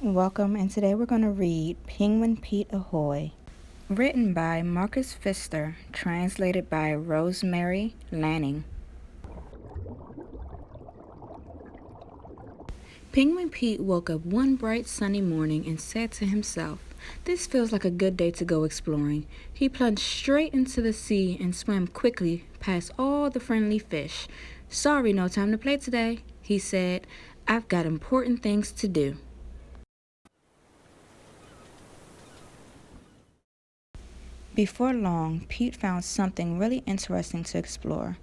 Welcome, and today we're going to read Penguin Pete Ahoy, written by Marcus Pfister, translated by Rosemary Lanning. Penguin Pete woke up one bright sunny morning and said to himself, "This feels like a good day to go exploring." He plunged straight into the sea and swam quickly past all the friendly fish. "Sorry, no time to play today," he said. "I've got important things to do." Before long, Pete found something really interesting to explore.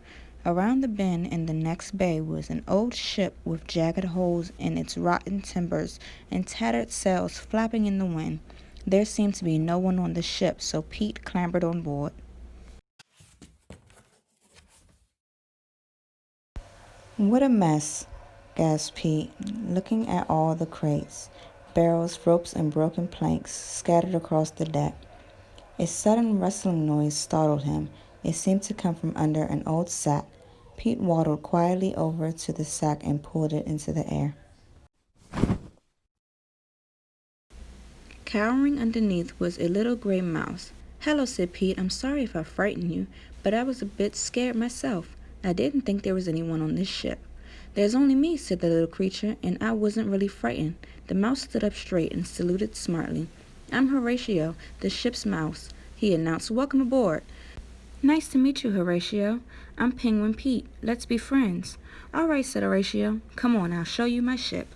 Around the bend in the next bay was an old ship with jagged holes in its rotten timbers and tattered sails flapping in the wind. There seemed to be no one on the ship, so Pete clambered on board. "What a mess," gasped Pete, looking at all the crates, barrels, ropes, and broken planks scattered across the deck. A sudden rustling noise startled him. It seemed to come from under an old sack. Pete waddled quietly over to the sack and pulled it into the air. Cowering underneath was a little gray mouse. "Hello," said Pete. "I'm sorry if I frightened you, but I was a bit scared myself. I didn't think there was anyone on this ship." "There's only me," said the little creature, "and I wasn't really frightened." The mouse stood up straight and saluted smartly. "I'm Horatio, the ship's mouse," he announced. "Welcome aboard." "Nice to meet you, Horatio. I'm Penguin Pete. Let's be friends." "All right," said Horatio. "Come on, I'll show you my ship."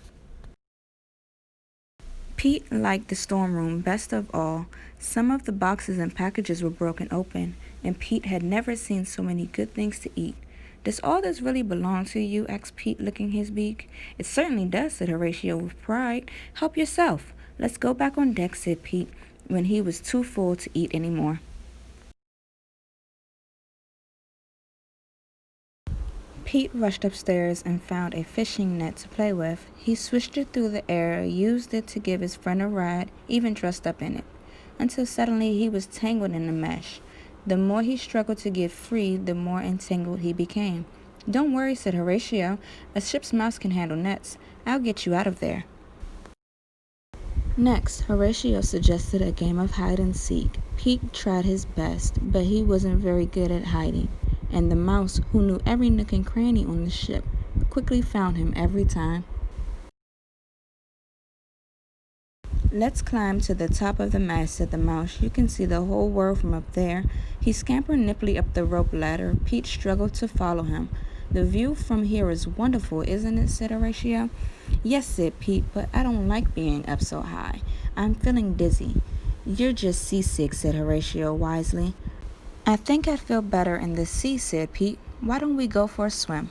Pete liked the storeroom best of all. Some of the boxes and packages were broken open, and Pete had never seen so many good things to eat. "Does all this really belong to you?" asked Pete, licking his beak. "It certainly does," said Horatio with pride. "Help yourself." "Let's go back on deck," said Pete, when he was too full to eat any more. Pete rushed upstairs and found a fishing net to play with. He swished it through the air, used it to give his friend a ride, even dressed up in it, until suddenly he was tangled in the mesh. The more he struggled to get free, the more entangled he became. "Don't worry," said Horatio. "A ship's mouse can handle nets. I'll get you out of there." Next, Horatio suggested a game of hide and seek. Pete tried his best, but he wasn't very good at hiding, and the mouse, who knew every nook and cranny on the ship, quickly found him every time. "Let's climb to the top of the mast," said the mouse. "You can see the whole world from up there." He scampered nimbly up the rope ladder. Pete struggled to follow him. "The view from here is wonderful, isn't it?" said Horatio. "Yes," said Pete, "but I don't like being up so high. I'm feeling dizzy." "You're just seasick," said Horatio wisely. "I think I'd feel better in the sea," said Pete. "Why don't we go for a swim?"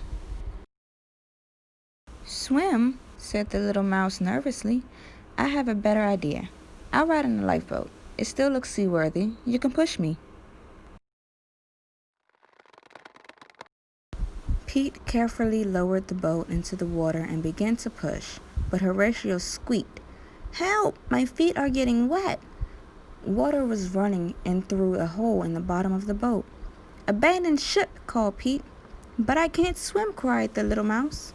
"Swim?" said the little mouse nervously. "I have a better idea. I'll ride in the lifeboat. It still looks seaworthy. You can push me." Pete carefully lowered the boat into the water and began to push, but Horatio squeaked, "Help! My feet are getting wet." Water was running in through a hole in the bottom of the boat. "Abandon ship!" called Pete. "But I can't swim!" cried the little mouse.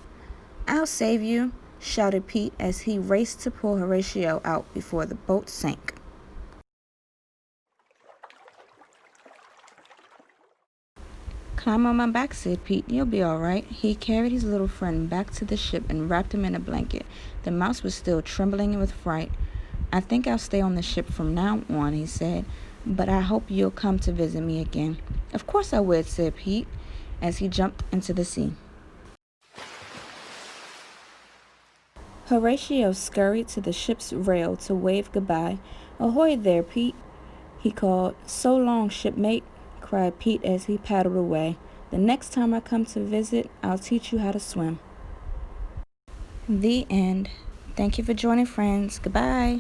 "I'll save you!" shouted Pete as he raced to pull Horatio out before the boat sank. "Climb on my back," said Pete. "You'll be all right." He carried his little friend back to the ship and wrapped him in a blanket. The mouse was still trembling with fright. "I think I'll stay on the ship from now on," he said, "but I hope you'll come to visit me again." "Of course I would," said Pete as he jumped into the sea. Horatio scurried to the ship's rail to wave goodbye. "Ahoy there, Pete," he called. "So long, shipmate," cried Pete as he paddled away. "The next time I come to visit, I'll teach you how to swim." The end. Thank you for joining, friends. Goodbye.